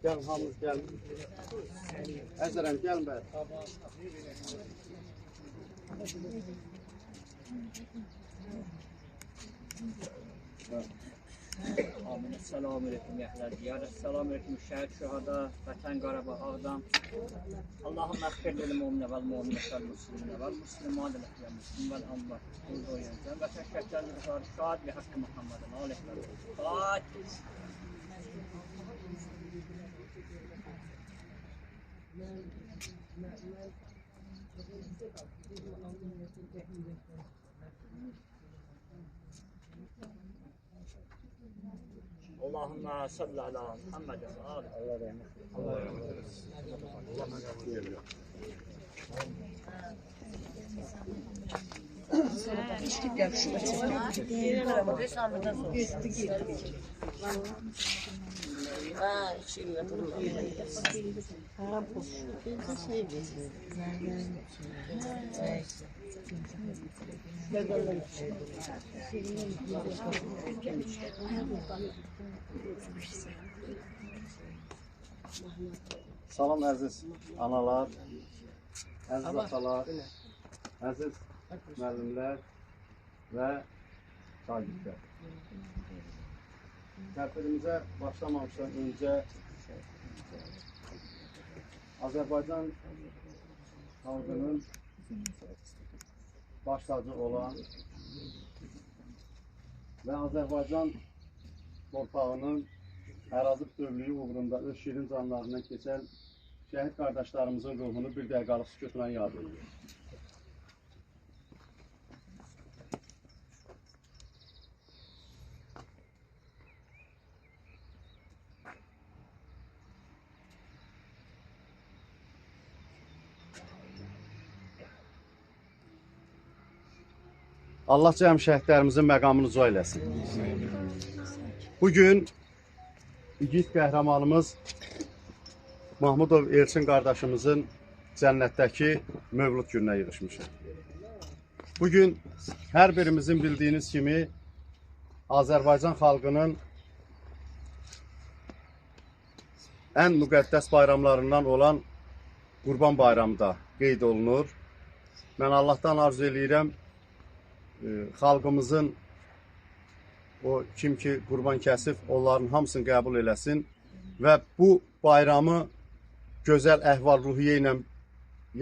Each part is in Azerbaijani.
Gel hamız gel. Hazırım gel be. Amin. Selamun aleyküm yəhlər diyar. Selamun aleyküm şəhid şühada, Vətən Qarabağ Ağdam. Allah'ım məğfir edelim müminə vəl müminət vəl musliminə vəl muslimat və muslim vəl Allah. Və təşəkkürlər rızarı şad və haqqı Muhammedin aleyhlər. Fatih. Allahümme salli ala Muhammed ve ali. Allah rahmet eylesin. Allah rahmet eylesin. İşte gel şu açıdan. Diğer arabada sandıkta sor. Gitti. Ha, şimdi yapalım. Ha, bu. Bir şey değil. Salam əziz analar, əziz atalar, əziz müəllimlər və şagirdlər. Tədbirimizə başlamamışdan öncə Azərbaycan xalqının baş tacı olan və Azərbaycan torpağının ərazi bütövlüyü uğrunda öz şirin canlarından keçən şəhid qardaşlarımızın ruhunu bir dəqiqalıq sükutla yad edilir. Allah cəm şəhidlərimizin məqamını uca eləsin. Bugün İgid qəhrəmanımız Mahmudov Elçin qardaşımızın cənnətdəki mövlud gününə yığışmışıq. Bugün hər birimizin bildiyiniz kimi Azərbaycan xalqının ən müqəddəs bayramlarından olan Qurban Bayramı da qeyd olunur. Mən Allahdan arzu eləyirəm, xalqımızın o kim ki qurban kəsib, onların hamısını qəbul eləsin və bu bayramı gözəl əhval-ruhiyyə ilə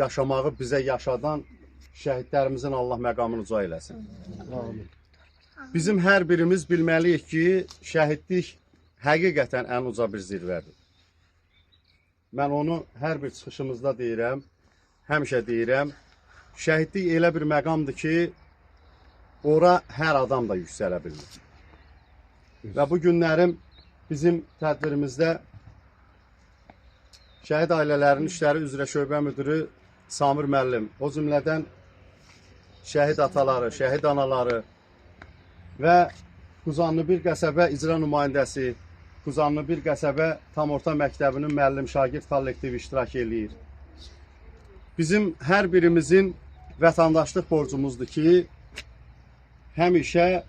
yaşamağı bizə yaşadan şəhidlərimizin Allah məqamını uca eləsin. Bizim hər birimiz bilməliyik ki, şəhidlik həqiqətən ən uca bir zirvədir. Mən onu hər bir çıxışımızda deyirəm, həmişə deyirəm, şəhidlik elə bir məqamdır ki, ora hər adam da yüksələ bilir. Və bu günlərim bizim tədbirimizdə şəhid ailələrinin işləri üzrə şöbə müdürü Samir müəllim, o cümlədən şəhid ataları, şəhid anaları və Quzanlı bir qəsəbə icra nümayəndəsi, Quzanlı bir qəsəbə tam orta məktəbinin müəllim şagird kollektivi iştirak eləyir. Bizim hər birimizin vətəndaşlıq borcumuzdur ki, həmişə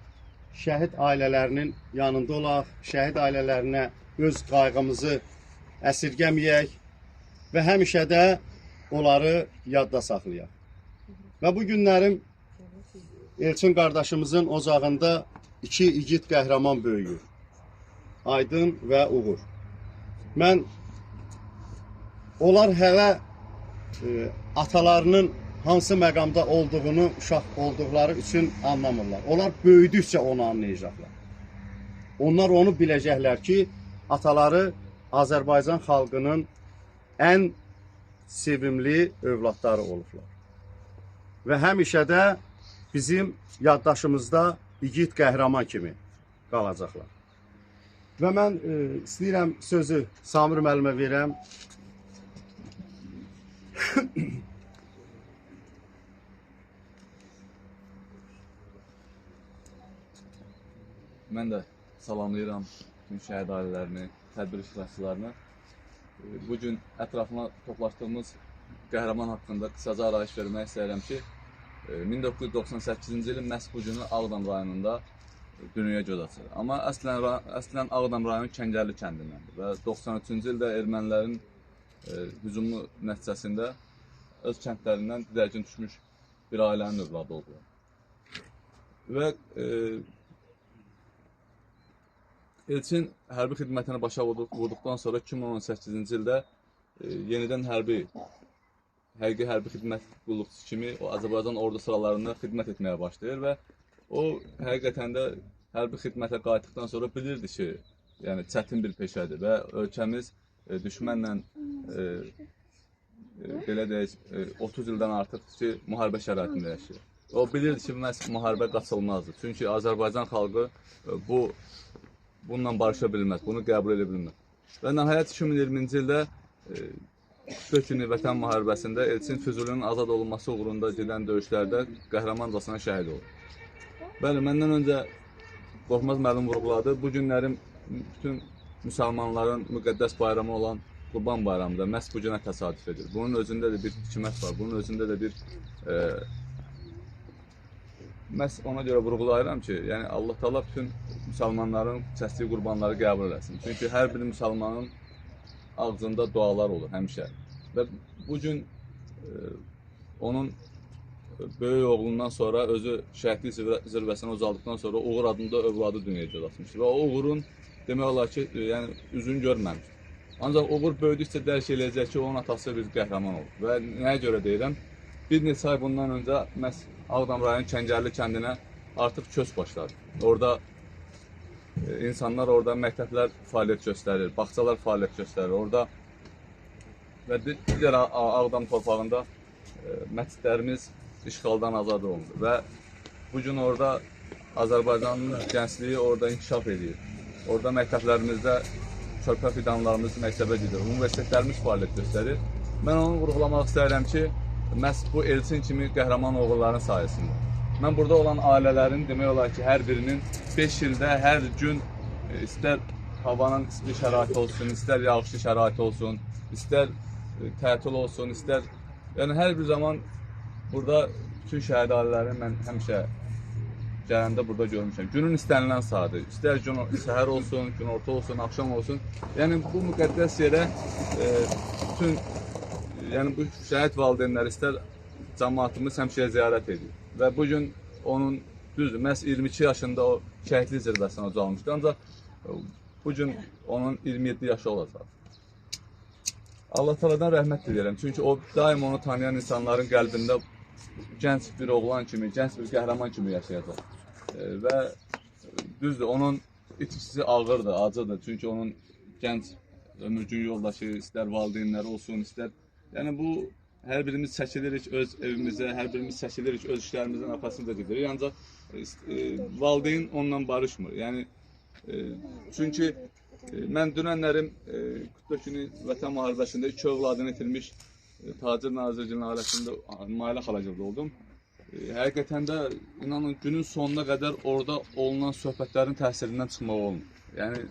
şəhid ailələrinin yanında olaq, şəhid ailələrinə öz qayğımızı əsirgəməyək və həmişə də onları yadda saxlayaq. Və bu günlərim Elçin qardaşımızın ocağında iki igid qəhrəman böyüyür. Aydın və Uğur. Mən onlar hələ atalarının hansı məqamda olduğunu uşaq olduqları üçün anlamırlar. Onlar böyüdükcə onu anlayacaqlar. Onlar onu biləcəklər ki, ataları Azərbaycan xalqının ən sevimli övladları olublar. Və həmişə də bizim yaddaşımızda igid qəhrəman kimi qalacaqlar. Və mən istəyirəm sözü Samir müəllimə verəm. Mən də salamlayıram bütün şəhid ailələrini, tədbir iştirakçılarını. Bugün ətrafına toplaşdığımız qəhrəman haqqında qısaca arayış vermək istəyirəm ki, 1998-ci ilin məhz bu günü Ağdam rayonunda dünyaya göz açır. Amma əslən Ağdam rayonu Kəngərli kəndindəndir və 93-cü ildə ermənilərin hücumu nəticəsində öz kəndlərindən didərgin düşmüş bir ailənin övladı oldular. Və Elçin hərbi xidmətini başa vurduqdan sonra 2018-ci ildə yenidən həqiqi hərbi xidmət qulluqçusu kimi o Azərbaycan ordu sıralarında xidmət etməyə başlayır və o həqiqətən də hərbi xidmətə qayıtdıqdan sonra bilirdi ki, yəni çətin bir peşədir və ölkəmiz düşmənlə belə deyək 30 ildən artıq ki, müharibə şəraitində yaşayır. O bilirdi ki, məhz müharibə qaçılmazdır. Çünki Azərbaycan xalqı bununla barışa bilməz, bunu qəbul edə bilməz. Və nəhayət 2020-ci ildə 44 günlük vətən müharibəsində Elçin Füzulinin azad olunması uğrunda gedən döyüşlərdə qəhrəmancasına şəhid olur. Bəli, məndən öncə Qorxmaz müəllim vurğuladı. Bu günlərin bütün müsəlmanların müqəddəs bayramı olan Qurban bayramı da məhz bu günə təsadüf edir. Bunun özündə də bir hikmət var, bunun özündə də bir məhz ona görə vurğulayıram ki, yəni Allah Taala bütün müsəlmanların kəsdiyi qurbanları qəbul eləsin. Çünki hər bir müsəlmanın ağzında dualar olur həmişə. Və bu gün onun böyük oğlundan sonra özü şəhidlik zirvəsinə uzaldıqdan sonra Uğur adında övladı dünyaya göz açmışdır. Və o Uğurun demək olar ki, yəni üzünü görməmiş. Ancaq Uğur böyüdükcə dərk eləyəcək ki, onun atası bir qəhrəman olur. Və nəyə görə deyirəm? Bir neçə ay bundan öncə məhz Ağdam rayonu Kəngərli kəndinə artıq köç başladı. Orada insanlar orada məktəblər fəaliyyət göstərir, bağçalar fəaliyyət göstərir. Orada və digər Ağdam torpağında məscidlərimiz işğaldan azad olundu və bu gün orada Azərbaycanın gəncliyi orada inkişaf edir. Orada məktəblərimizdə körpə fidanlarımız məktəbə gedir, universitetlərimiz fəaliyyət göstərir. Mən onu vurğulamaq istəyirəm ki, məhz bu Elçin kimi qəhrəman oğulların sayəsində. Mən burada olan ailələrin demək olar ki, hər birinin 5 ildə hər gün istər havanın isti şəraiti olsun, istər yağışlı şəraiti olsun, istər tətil olsun, istər yəni hər bir zaman burada bütün şəhid ailələrini mən həmişə gələndə burada görmüşəm. Günün istənilən saatı, istər gün səhər olsun, günorta olsun, axşam olsun. Yəni bu müqəddəs yerə bütün yəni bu şəhid valideynləri istər cəmaatımız həmişə ziyarət edir. Və bu gün onun düzdür, məhz 22 yaşında o şəhidlik zirvəsinə ucalmışdı. Ancaq bu gün onun 27 yaşı olacaq. Allah Taala'dan rəhmət diləyirəm. Çünki o daim onu tanıyan insanların qəlbində gənc bir oğlan kimi, gənc bir qəhrəman kimi yaşayacaq. Və düzdür, onun itkisi ağırdır, acıdır. Çünki onun gənc ömürcün yoldaşı, istər valideynləri olsun, istər yəni bu hər birimiz çəkilirik öz evimizə, hər birimiz çəkilirik öz işlərimizin arxasında gedirik. Ancaq valideyn onunla barışmır. Yəni çünki mən dünənlərim 44 günü vətən müharibəsində 2 övladını itirmiş Tacir Nazirgilin ailəsində Mailə xalacılda oldum. Həqiqətən də inanın günün sonuna qədər orada olunan söhbətlərin təsirindən çıxmaq olmur. Yəni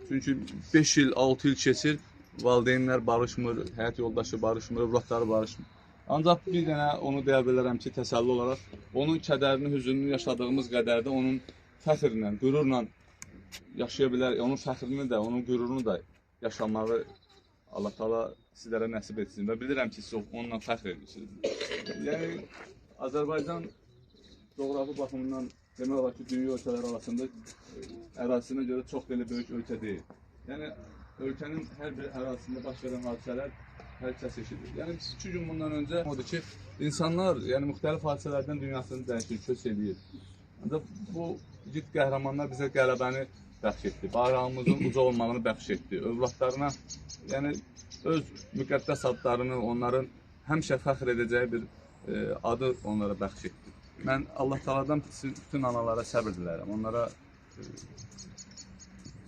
çünki 5 il, 6 il keçir, valideynlər barışmır, həyat yoldaşı barışmır, övladları barışmır. Ancaq bir dənə onu deyə bilərəm ki, təsəlli olaraq onun kədərini, hüzününü yaşadığımız qədərdə onun fəxrlə, qürurla yaşaya bilər, onun fəxrini də, onun qürurunu da yaşamağı Allah Taala sizlərə nəsib etsin və bilirəm ki, siz onunla fəxr edirsiniz. Yəni Azərbaycan coğrafi baxımından demək olar ki, dünya ölkələri arasında ərazisinə görə çox belə böyük ölkə deyil. Yəni ölkənin hər bir ərazisində baş verən hadisələr hər kəs eşidir. Yəni 2 gün bundan öncə odur ki, insanlar yəni müxtəlif hadisələrdən dünyasını dəyişir, köç edir. Ancaq bu igid qəhrəmanlar bizə qələbəni bəxş etdi, bayrağımızın uca olmağını bəxş etdi. Övladlarına yəni öz müqəddəs adlarını, onların həmişə fəxr edəcəyi bir adı onlara bəxş etdi. Mən Allah Taala'dan bütün analara səbr dilərəm. Onlara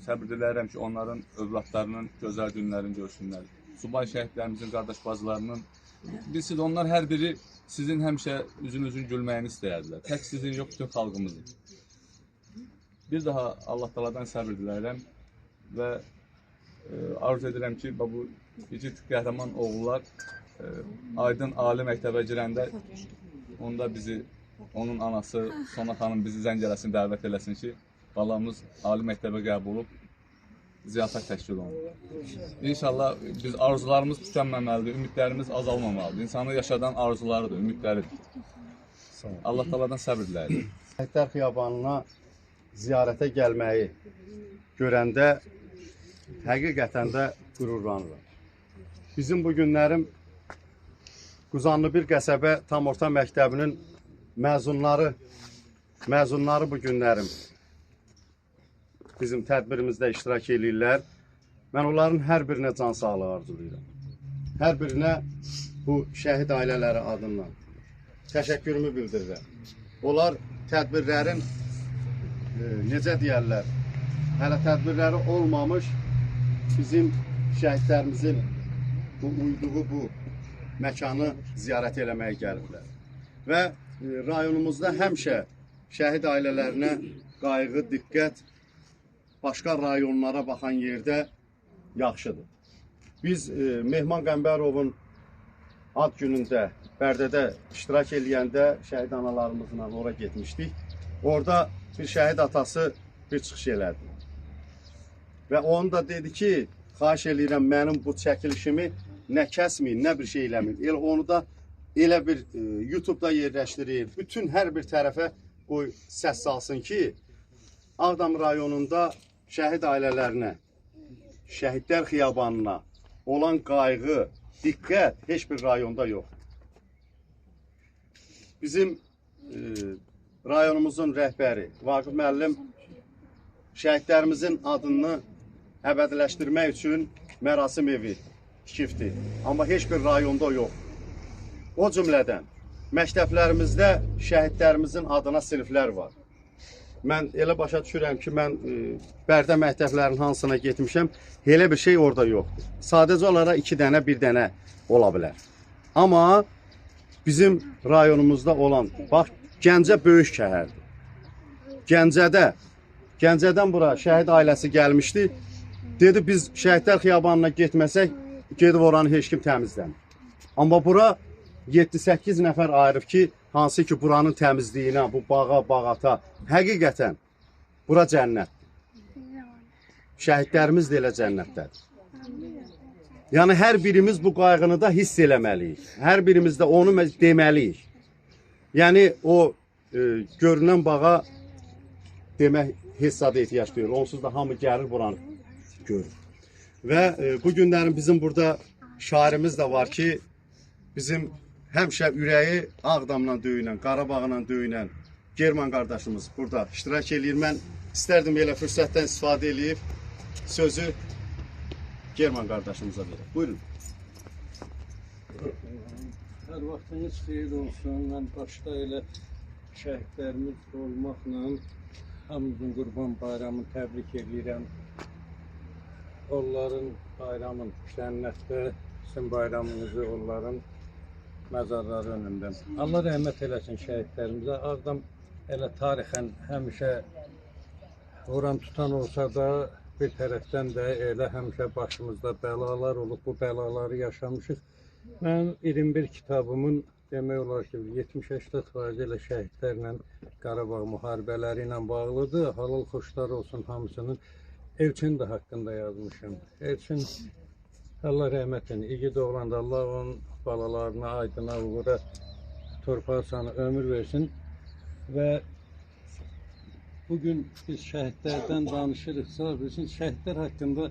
səbr dilərəm ki, onların övladlarının gözəl günlərini görsünlər. Subay şəhidlərimizin, qardaş bacılarının, bilirsiniz, onlar hər biri sizin həmişə üzünüzün gülməyini istəyərdilər. Tək sizin yox, bütün xalqımızın. Bir daha Allah Taala'dan səbr dilərəm və arzu edirəm ki, bu igid qəhrəman oğullar Aydın Ali məktəbə girəndə onda bizi, onun anası Sona xanım bizi zəng eləsin, dəvət eləsin ki, balamız ali məktəbə qəbul olub ziyafət təşkil olunur. İnşallah biz arzularımız tükənməməlidir, ümidlərimiz azalmamalıdır. İnsanı yaşadan arzularıdır, ümidləridir. Allah Taala'dan səbr diləyir. Şəhidlər Xiyabanına ziyarətə gəlməyi görəndə həqiqətən də qürurlanıram. Bizim bu günlərim Quzanlı bir qəsəbə tam orta məktəbinin məzunları bu günlərim bizim tədbirimizdə iştirak edirlər. Mən onların hər birinə can sağlığı arzulayıram. Hər birinə bu şəhid ailələri adından təşəkkürümü bildirirəm. Onlar tədbirlərin necə deyərlər, hələ tədbirləri olmamış bizim şəhidlərimizin uyduğu bu məkanı ziyarət eləməyə gəliblər. Və rayonumuzda həmişə şəhid ailələrinə qayğı, diqqət başqa rayonlara baxan yerdə yaxşıdır. Biz Mehman Qəmbərovun ad günündə Bərdədə iştirak eləyəndə şəhid analarımızla ora getmişdik. Orada bir şəhid atası bir çıxış elədi. Və onu da dedi ki, xahiş eləyirəm mənim bu çəkilişimi nə kəsməyin, nə bir şey eləməyin. Elə onu da elə bir YouTube-da yerləşdirir. Bütün hər bir tərəfə qoy səs salsın ki, Ağdam rayonunda şəhid ailələrinə, şəhidlər xiyabanına olan qayğı, diqqət heç bir rayonda yoxdur. Bizim rayonumuzun rəhbəri Vaqif müəllim şəhidlərimizin adını əbədiləşdirmək üçün mərasim evi tikibdir. Amma heç bir rayonda yox. O cümlədən məktəblərimizdə şəhidlərimizin adına siniflər var. Mən elə başa düşürəm ki, mən Bərdə məktəblərinin hansına getmişəm, elə bir şey orada yoxdur. Sadəcə olaraq 2 dənə, 1 dənə ola bilər. Amma bizim rayonumuzda olan, bax, Gəncə böyük şəhərdir. Gəncədən bura şəhid ailəsi gəlmişdi. Dedi, biz şəhidlər xiyabanına getməsək, gedib oranı heç kim təmizləmir. Amma bura 7-8 nəfər ayırıb ki, hansı ki buranın təmizliyinə, bu bağa, bağata, həqiqətən bura cənnətdir. Şəhidlərimiz də elə cənnətdədir. Yəni hər birimiz bu qayğını da hiss eləməliyik. Hər birimiz də onu deməliyik. Yəni o görünən bağa demək hesada ehtiyac duyur. Onsuz da hamı gəlir buranı görür. Və bu günlərin bizim burada şairimiz də var ki, bizim həmişə ürəyi Ağdamla döyünən, Qarabağla döyünən German qardaşımız burada iştirak eləyir. Mən istərdim elə fürsətdən istifadə eləyib sözü German qardaşımıza verək. Buyurun. Hər vaxtınız xeyir olsun. Mən başda elə şəhidlərimiz olmaqla hamımızın Qurban bayramını təbrik edirəm. Onların bayramın cənnətdə, sizin bayramınızı onların məzarları önündə. Allah rəhmət eləsin şəhidlərimizə. Ağdam elə tarixən həmişə oran tutan olsa da bir tərəfdən də elə həmişə başımızda bəlalar olub, bu bəlaları yaşamışıq. Mən 21 kitabımın demək olar ki 70-80% elə şəhidlərlə Qarabağ müharibələri ilə bağlıdır. Halal xoşlar olsun hamısının. Elçin də haqqında yazmışım. Elçin Allah rəhmət eylesin. İgid oğlanda Allah onun balalarına, aydına, uğura, torpağı sana ömür versin. Və bugün biz şəhidlərdən danışırıqsa, bizim şəhidlər haqqında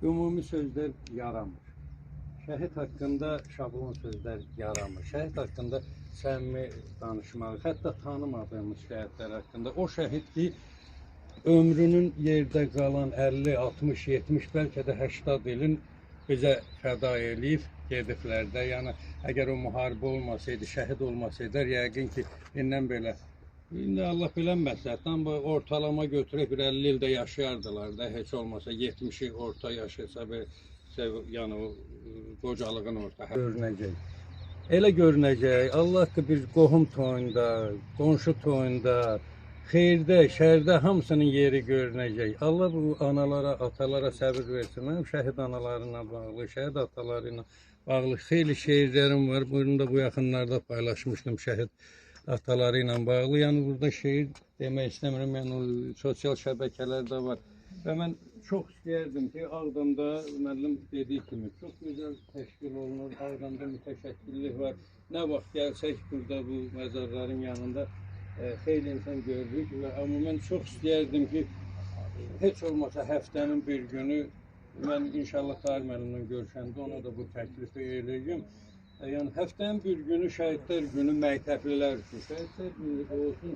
ümumi sözlər yaramır. Şəhid haqqında şablon sözlər yaramır. Şəhid haqqında səmimi danışmaq, hətta tanımadığımız şəhidlər haqqında. O şəhid ki, ömrünün yerdə qalan 50, 60, 70, bəlkə də 80 ilin bizə fəda eləyib gediblərdə. Yəni, əgər o müharibə olmasaydı, şəhid olmasaydı, yəqin ki, indən belə, indi Allah bilənməsə, amma ortalama götürək bir 50 ildə yaşayardılar da, heç olmasa 70'i orta yaşasa, yəni o qocalığın orta görünəcək. Elə görünəcək, Allah ki, bir qohum toyunda, qonşu toyunda, xeyirdə, şərdə hamısının yeri görünəcək. Allah bu analara, atalara səbir versin. Mənim şəhid analarına bağlı, şəhid atalarına bağlı xeyli şeirlərim var. Bunu da bu yaxınlarda paylaşmışdım şəhid ataları ilə bağlı. Yəni burada şeir demək istəmirəm, yəni o sosial şəbəkələrdə var. Və mən çox istəyərdim ki, Ağdamda müəllim dediyi kimi çox gözəl təşkil olunur. Ağdamda mütəşəkkillik var. Nə vaxt gəlsək burada bu məzarların yanında xeyli insan görürük və amma mən çox istəyərdim ki, heç olmasa həftənin bir günü mən inşallah Tahir müəllimlə görüşəndə ona da bu təklifi eləyəcəm. Yəni həftənin bir günü şəhidlər günü məktəblilər üçün, şəhidlər günü olsun.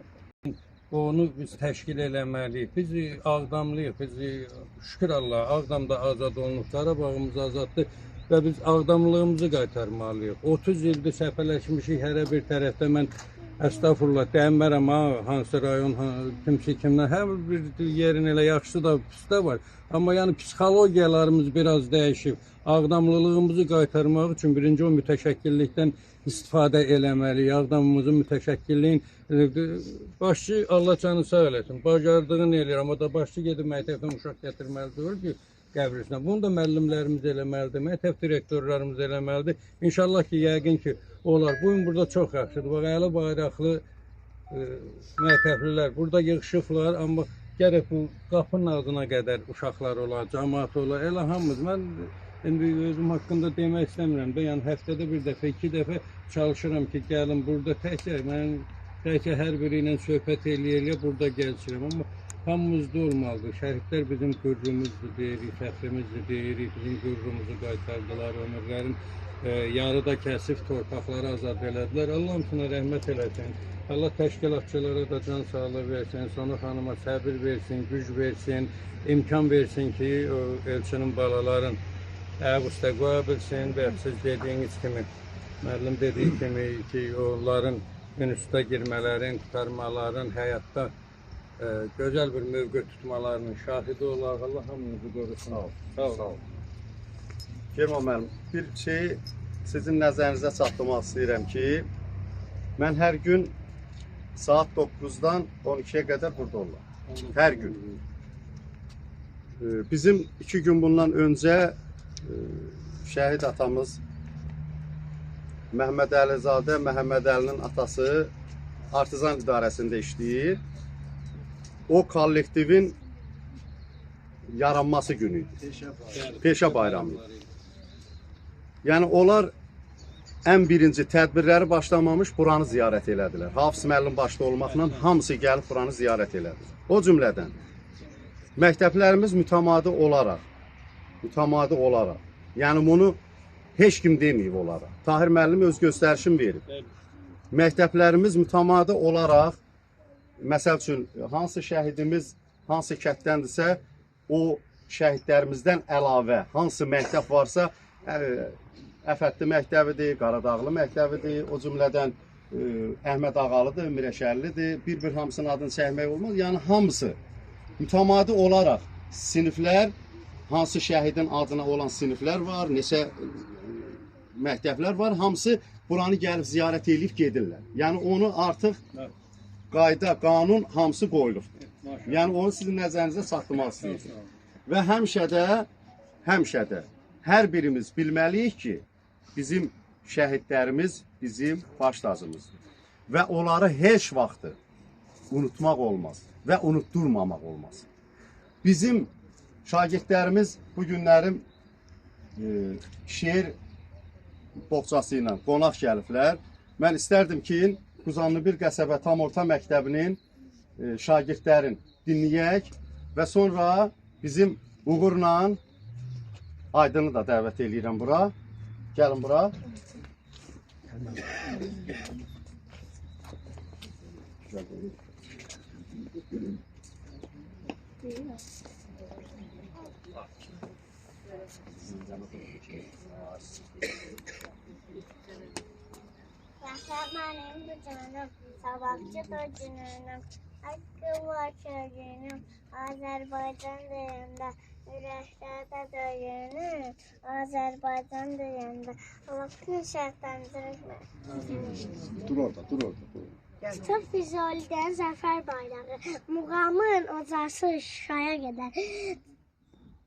Onu biz təşkil eləməliyik. Biz Ağdamlıyıq, biz şükür Allah Ağdamda azad olunub, Qarabağımız azaddır və biz Ağdamlığımızı qaytarmalıyıq. 30 ildir səfələşmişik hər bir tərəfdə. Mən əstəğfurullah deyənmərəm, hansı rayon, kimdən, hər bir yerin elə yaxşı da, pis də var. Amma yəni psixologiyalarımız biraz dəyişib. Ağdamlılığımızı qaytarmaq üçün birinci o mütəşəkkillikdən istifadə eləməliyik. Ağdamımızın mütəşəkkilliyin başçı Allah canı sağ eləsin. Bacardığını eləyir, amma da başçı gedib məktəbdən uşaq gətirməlidir ki, qəbrisine. Bunu da müəllimlərimiz eləməlidir, məktəb direktorlarımız eləməlidir. İnşallah ki, yəqin ki, olar. Bu gün burada çox yaxşıdır. Bax, əli bayraqlı məktəblilər burada yığışıblar, amma gərək bu qapının ağzına qədər uşaqlar olar, cəmaat olar. Elə hamımız. Mən indi özüm haqqında demək istəmirəm də, yəni həftədə bir dəfə, 2 dəfə çalışıram ki, gəlin burada təkcə hər biri ilə söhbət eləyə burada gəlişirəm. Amma hamımızda olmalıdır. Şəhidlər bizim qürrümüzdür, deyirik, fəxrimizdir, deyirik, bizim qürrümüzü qaytardılar, ömürlərin yarıda kəsib torpaqları azad elədilər. Allah hamısına rəhmət eləsin. Allah təşkilatçılara da can sağlığı versin, Sonu xanıma səbir versin, güc versin, imkan versin ki, o elçinin balaların əvüstə qoya bilsin və siz dediyiniz kimi, müəllim dediyi kimi ki, onların üstə girmələrin, qurtarmaların, həyatda gözəl bir mövqe tutmalarının şahidi olaraq Allah hamınızı qorusun. Sağ ol. Kemal müəllim, bir şeyi sizin nəzərinizə çatdırmaq istəyirəm ki, mən hər gün saat 9-dan 12-yə qədər burada oluram. Hər gün. Bizim 2 gün bundan öncə şəhid atamız Məhəmməd Əlizadə, Məhəmməd Əlinin atası Artizan idarəsində işləyir. O kollektivin yaranması günü idi. Peşə bayramı. Yəni onlar ən birinci tədbirləri başlamamış buranı ziyarət elədilər. Hafız müəllim başda olmaqla hamısı gəlib buranı ziyarət elədilər. O cümlədən məktəblərimiz mütəmadi olaraq, yəni bunu heç kim deməyib olaraq. Tahir müəllim öz göstərişini verib. Məktəblərimiz mütəmadi olaraq, məsəl üçün, hansı şəhidimiz, hansı kətdəndirsə, o şəhidlərimizdən əlavə, hansı məktəb varsa, Əfətli məktəbidir, Qaradağlı məktəbidir, o cümlədən Əhməd Ağalıdır, Mirəşərlidir, bir-bir hamısının adını çəkmək olmaz. Yəni, hamısı mütəmadi olaraq siniflər, hansı şəhidin adına olan siniflər var, neçə məktəblər var, hamısı buranı gəlib ziyarət edib gedirlər. Yəni, onu artıq qayda, qanun hamısı qoyulubdur. Yəni, onu sizin nəzərinizə çatdırmaq istəyirəm. Və həmişə də hər birimiz bilməliyik ki, bizim şəhidlərimiz bizim baş tacımızdır. Və onları heç vaxtı unutmaq olmaz və unutturmamaq olmaz. Bizim şagirdlərimiz bu günlərim şeir boğçası ilə qonaq gəliblər. Mən istərdim ki, Quzanlı bir qəsəbə tam orta məktəbinin şagirdlərin dinləyək və sonra bizim uğurla Aydını da dəvət edirəm bura. Gəlin bura. Benim bu canım, sabahçı da günüm, hakkı var sözünüm, Azerbaycan diyende, yüreklerde döyünüm, Azerbaycan diyende, Allah'ın şərtlendirme. Dur orada. Kitap Füzuli'den Zafer Bayrağı, Muğamın ocası Şuşaya gedər.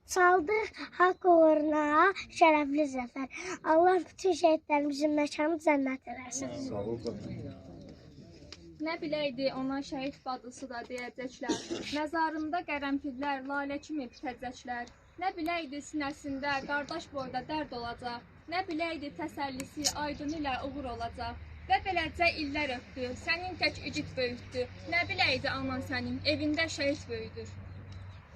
Çaldıq haqq uğruna şərəfli zəfər. Allah bütün şəhidlərimizin məkanı cənnət eləsin. Sağ ol. Nə biləydi ona şəhid bacısı da deyəcəklər. Məzarında qərənfillər lalə kimi bitəcəklər. Nə biləydi sinəsində qardaş boyda dərd olacaq. Nə biləydi təsəllisi aydın ilə uğur olacaq. Və beləcə illər ötdü, sənin tək igid böyütdü. Nə biləydi anan sənin evində şəhid böyüdür.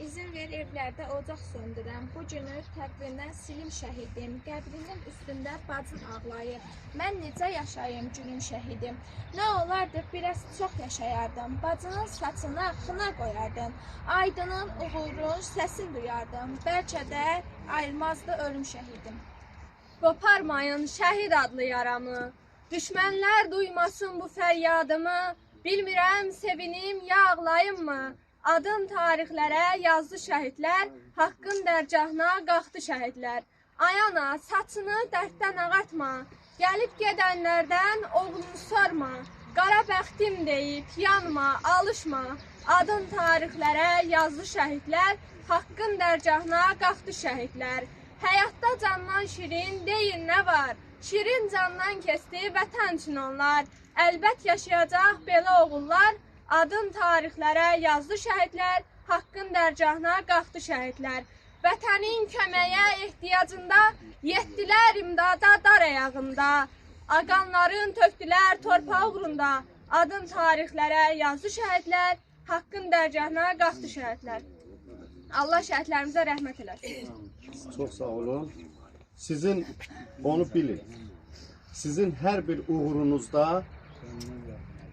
İzin ver evlərdə ocaq söndürəm. Bu günü təqvimdən silim şəhidim. Qəbrinin üstündə bacın ağlayır. Mən necə yaşayım günüm şəhidim? Nə olardı biraz çox yaşayardım. Bacının saçına xına qoyardım. Aydının, uğurun səsini duyardım. Bəlkə də ayrılmazdı ölüm şəhidim. Qoparmayın şəhid adlı yaramı. Düşmənlər duymasın bu fəryadımı. Bilmirəm sevinim ya ağlayım mı? Adın tarixlərə yazdı şəhidlər, haqqın dərgahına qalxdı şəhidlər. Ayana, saçını dərddən ağartma, gəlib gedənlərdən oğlunu sorma. Qara bəxtim deyib, yanma, alışma. Adın tarixlərə yazdı şəhidlər, haqqın dərgahına qalxdı şəhidlər. Həyatda candan şirin deyin nə var? Şirin candan kesti vətən üçün onlar. Əlbət yaşayacaq belə oğullar. Adın tarixlərə yazdı şəhidlər, haqqın dərgahına qalxdı şəhidlər. Vətənin köməyə ehtiyacında, yetdilər imdada dar ayağında. Aqanların tökdülər torpaq uğrunda. Adın tarixlərə yazdı şəhidlər, haqqın dərgahına qalxdı şəhidlər. Allah şəhidlərimizə rəhmət eləsin. Çox sağ olun. Sizin onu bilin. Sizin hər bir uğurunuzda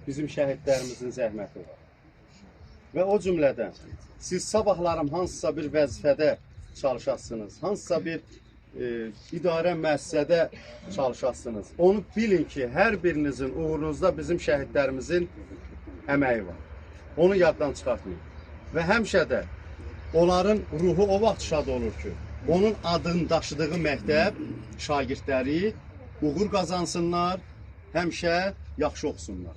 bizim şəhidlərimizin zəhməti var. Və o cümlədən siz sabahlarım hansısa bir vəzifədə çalışasınız, hansısa bir idarə müəssisədə çalışasınız. Onu bilin ki, hər birinizin uğurunuzda bizim şəhidlərimizin əməyi var. Onu yaddan çıxartmayın. Və həmişə də onların ruhu o vaxt şad olur ki, onun adını daşıdığı məktəb şagirdləri uğur qazansınlar, həmişə yaxşı oxusunlar.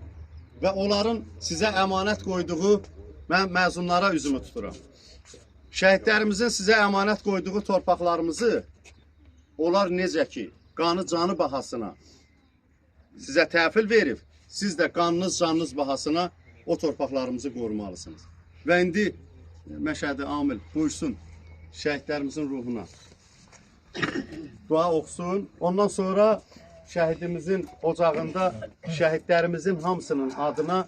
Və onların sizə əmanət qoyduğu, mən məzunlara üzümü tuturam. Şəhidlərimizin sizə əmanət qoyduğu torpaqlarımızı onlar necə ki, qanı canı bahasına sizə təhvil verib, siz də qanınız canınız bahasına o torpaqlarımızı qorumalısınız. Və indi Məşədi Amil buyursun şəhidlərimizin ruhuna. Dua oxusun. Ondan sonra şəhidimizin ocağında şəhidlərimizin hamısının adına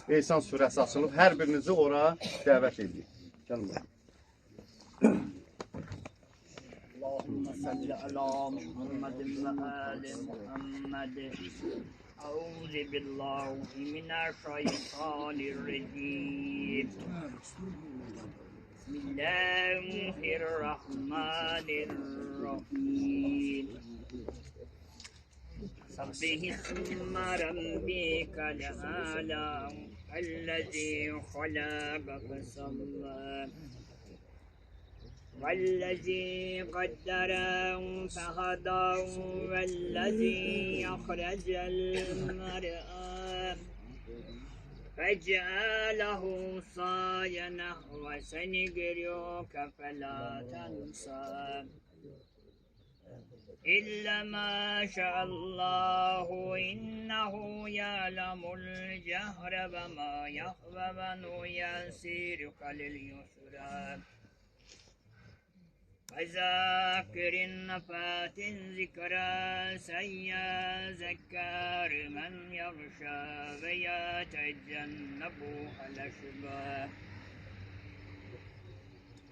Eysan surəsi açılıb. Hər birinizi ora dəvət edin. Gəlin bax. Allahümme salli ala Muhammedin ve ali Muhammed. Euzu billahi mineşşeytanirracim. Bismillahirrahmanirrahim. سبح اسم ربك الأعلى الذي خلق فسوى والذي قدر فهدى والذي أخرج المرعى فجعله صايا وسنقرئك فلا تنسى إلا ما شاء الله إنه يعلم الجهر وما يخفى ونيسرك لليسرى وذاكر النفات ذكرى سيذكر من يخشى ويتجنبها الأشقى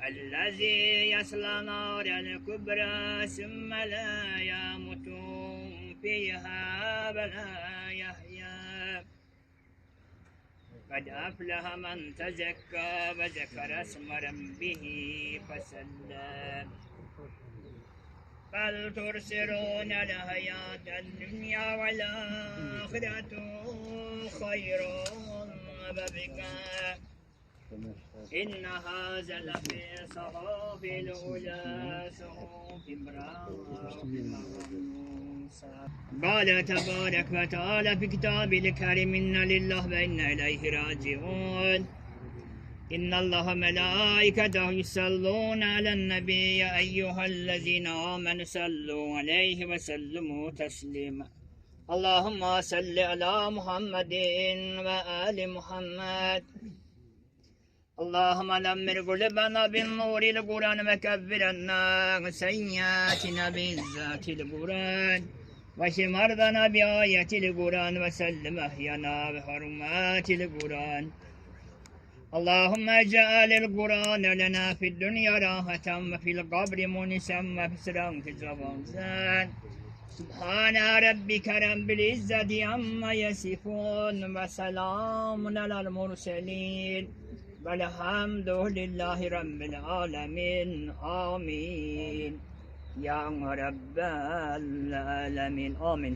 الذي يصلى نار الكبرى ثم لا يموت فيها ولا يحيا قد أفلح من تزكى وذكر اسم ربه فصلى بل ترسلون الحياة الدنيا والآخرة خير وأبقى إن هذا لفي صحف الأولى صحف إبراهيم وموسى قال تبارك وتعالى في كتاب الكريم إنا لله وإنا إليه راجعون إن الله ملائكته يصلون على النبي يا أيها الذين آمنوا صلوا عليه وسلموا تسليما اللهم صل على محمد وآل محمد. اللهم نمر قلوبنا بالنور القرآن وكفرنا سيئاتنا بالذات القرآن واشف مرضنا بآية القرآن وسلم أحيانا بحرمات القرآن. اللهم اجعل القرآن لنا في الدنيا راحة وفي القبر مونسا وفسرا في الزبان. سبحان ربك رب العزة عما يصفون وسلام على المرسلين والحمد لله رب العالمين آمين يا رب العالمين آمين.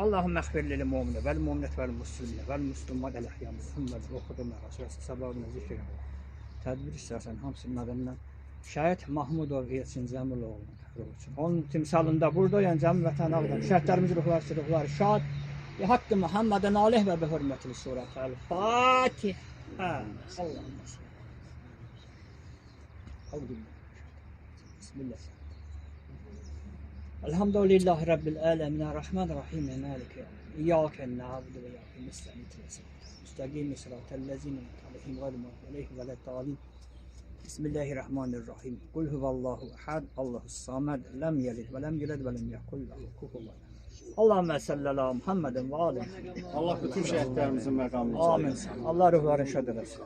اللهم اغفر للمؤمن والمؤمنة والمسلمين والمسلمات الأحياء محمد وخدم رسول sabah zikir. Tedbir istersen hamsının adından Şahit Mahmudov Yetsin Zemiloğlu. Onun timsalında burada yani cem vatan ağdan. Şehitlerimiz ruhlar şad. Hakkı Muhammed'in aleyh ve bi hürmetli suret. Fatiha. Allah'ım. Bismillah. Elhamdülillahi Rabbil alemin. Rahmanirrahim. Maliki. İyyâke na'budu ve iyyâke nestaîn. Müstakîm sıratal lezîne aleyhim gayril mağdûbi aleyhim ve leddâlîn. Bismillahirrahmanirrahim. Kul huvallahu ehad. Allahus samed. Lem yelid ve lem yulad ve lem yekul lehu kufuven ehad. Allahümme salli ala Muhammedin ve aleyhi. Allah bütün şəhidlərimizin məqamını Amin. Allah ruhlarını şad eləsin.